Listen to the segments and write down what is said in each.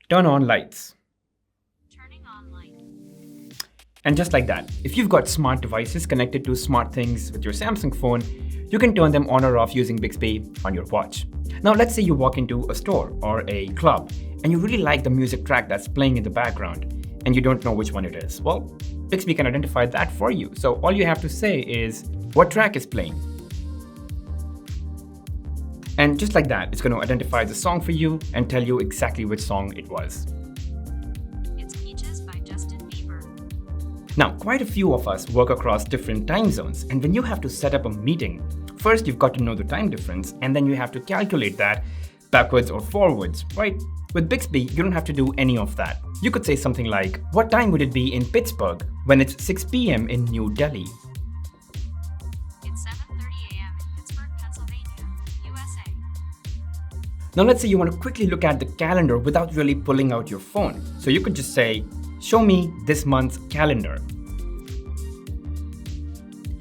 turn on lights. Turning on light. And just like that, if you've got smart devices connected to smart things with your Samsung phone, you can turn them on or off using Bixby on your watch. Now let's say you walk into a store or a club and you really like the music track that's playing in the background and you don't know which one it is. Well, Bixby can identify that for you. So all you have to say is, what track is playing? And just like that, it's going to identify the song for you and tell you exactly which song it was. It's Peaches by Justin Bieber. Now, quite a few of us work across different time zones, and when you have to set up a meeting, first you've got to know the time difference, and then you have to calculate that backwards or forwards, right? With Bixby, you don't have to do any of that. You could say something like, what time would it be in Pittsburgh when it's 6 p.m. in New Delhi? It's 7:30 a.m. in Pittsburgh, Pennsylvania, USA. Now let's say you want to quickly look at the calendar without really pulling out your phone. So you could just say, show me this month's calendar.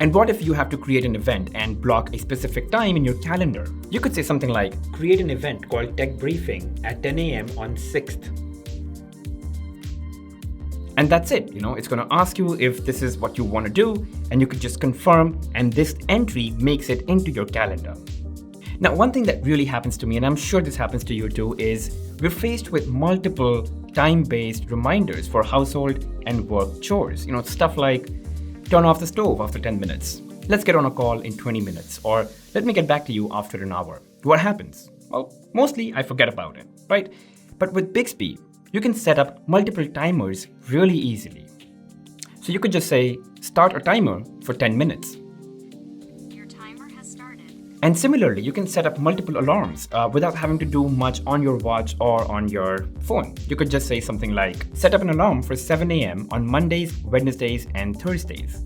And what if you have to create an event and block a specific time in your calendar? You could say something like, create an event called Tech Briefing at 10 a.m. on 6th. And that's it, it's going to ask you if this is what you want to do, and you could just confirm, and this entry makes it into your calendar. Now, one thing that really happens to me, and I'm sure this happens to you too, is we're faced with multiple time-based reminders for household and work chores. Stuff like, turn off the stove after 10 minutes. Let's get on a call in 20 minutes. Or let me get back to you after an hour. What happens? Well, mostly I forget about it, right? But with Bixby, you can set up multiple timers really easily. So you could just say, start a timer for 10 minutes. Your timer has started. And similarly, you can set up multiple alarms without having to do much on your watch or on your phone. You could just say something like, set up an alarm for 7 a.m. on Mondays, Wednesdays, and Thursdays.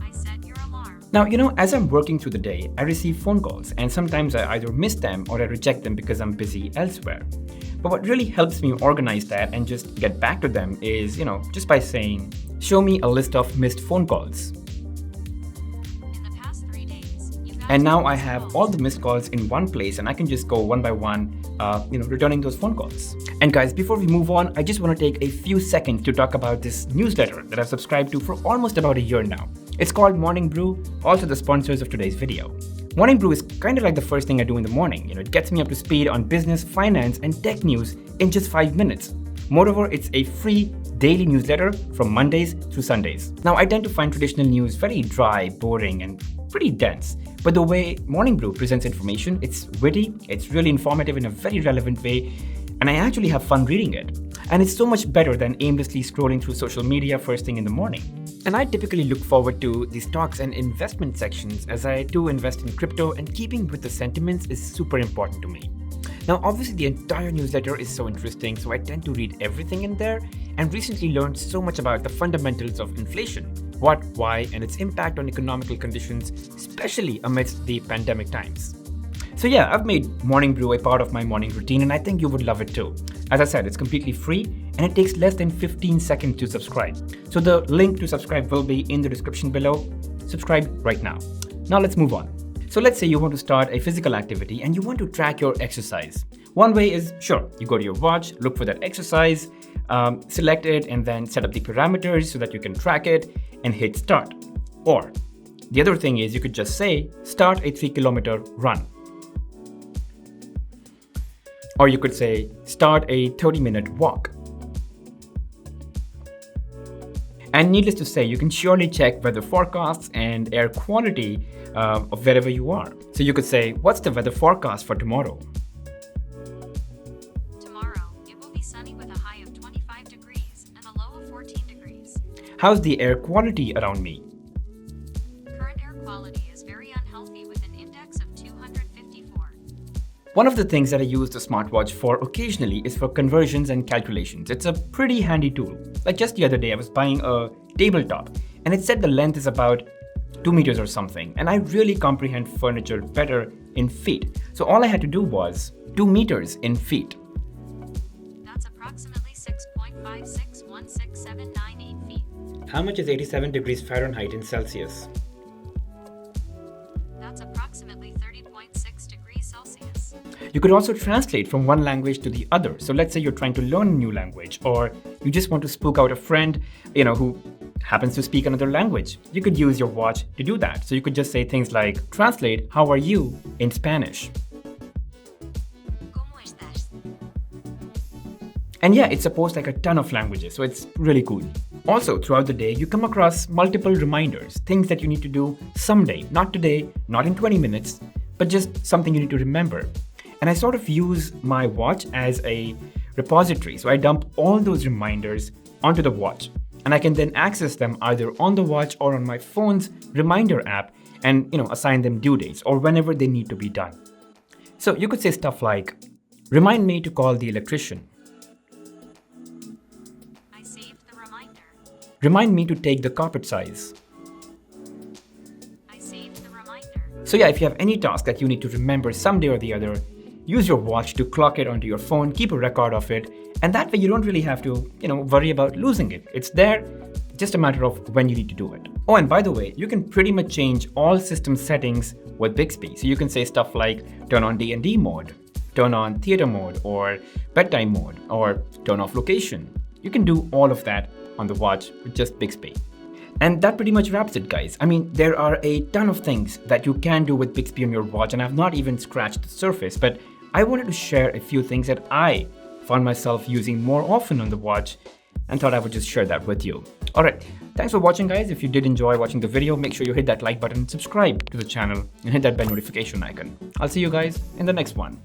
I set your alarm. Now, as I'm working through the day, I receive phone calls, and sometimes I either miss them or I reject them because I'm busy elsewhere. But what really helps me organize that and just get back to them is, just by saying, show me a list of missed phone calls. And now I have all the missed calls in one place, and I can just go one by one, returning those phone calls. And guys, before we move on, I just want to take a few seconds to talk about this newsletter that I've subscribed to for almost about a year now. It's called Morning Brew, also the sponsors of today's video. Morning Brew is kind of like the first thing I do in the morning. It gets me up to speed on business, finance, and tech news in just 5 minutes. Moreover, it's a free daily newsletter from Mondays through Sundays. Now, I tend to find traditional news very dry, boring, and pretty dense. But the way Morning Brew presents information, it's witty, it's really informative in a very relevant way, and I actually have fun reading it. And it's so much better than aimlessly scrolling through social media first thing in the morning. And I typically look forward to the stocks and investment sections as I do invest in crypto, and keeping with the sentiments is super important to me. Now, obviously the entire newsletter is so interesting, so I tend to read everything in there, and recently learned so much about the fundamentals of inflation, what, why, and its impact on economical conditions, especially amidst the pandemic times. So yeah, I've made Morning Brew a part of my morning routine, and I think you would love it too. As I said, it's completely free, and it takes less than 15 seconds to subscribe. So the link to subscribe will be in the description below. Subscribe right now. Now let's move on. So let's say you want to start a physical activity and you want to track your exercise. One way is, sure, you go to your watch, look for that exercise, select it, and then set up the parameters so that you can track it and hit start. Or the other thing is, you could just say, start a 3-kilometer run. Or you could say, start a 30-minute walk. And needless to say, you can surely check weather forecasts and air quality of wherever you are. So you could say, what's the weather forecast for tomorrow? Tomorrow, it will be sunny with a high of 25 degrees and a low of 14 degrees. How's the air quality around me? Current air quality is very unhealthy with an index of 254. One of the things that I use the smartwatch for occasionally is for conversions and calculations. It's a pretty handy tool. Like just the other day, I was buying a tabletop, and it said the length is about 2 meters or something, and I really comprehend furniture better in feet. So all I had to do was 2 meters in feet. That's approximately 6.561678 feet. How much is 87 degrees Fahrenheit in Celsius? That's approximately 30.6 degrees Celsius. You could also translate from one language to the other. So let's say you're trying to learn a new language, or you just want to spook out a friend, who happens to speak another language. You could use your watch to do that. So you could just say things like, translate, how are you in Spanish? ¿Cómo estás? And yeah, it supports like a ton of languages, so it's really cool. Also, throughout the day, you come across multiple reminders, things that you need to do someday, not today, not in 20 minutes, but just something you need to remember. And I sort of use my watch as a repository. So I dump all those reminders onto the watch, and I can then access them either on the watch or on my phone's reminder app and assign them due dates or whenever they need to be done. So you could say stuff like, remind me to call the electrician. I saved the reminder. Remind me to take the carpet size. I saved the reminder. So yeah, if you have any task that you need to remember someday or the other, use your watch to clock it onto your phone, keep a record of it, and that way you don't really have to, worry about losing it. It's there, just a matter of when you need to do it. Oh, and by the way, you can pretty much change all system settings with Bixby. So you can say stuff like turn on D&D mode, turn on theater mode, or bedtime mode, or turn off location. You can do all of that on the watch with just Bixby. And that pretty much wraps it, guys. I mean, there are a ton of things that you can do with Bixby on your watch, and I've not even scratched the surface, but I wanted to share a few things that I found myself using more often on the watch and thought I would just share that with you. All right, thanks for watching, guys. If you did enjoy watching the video, make sure you hit that like button, subscribe to the channel, and hit that bell notification icon. I'll see you guys in the next one.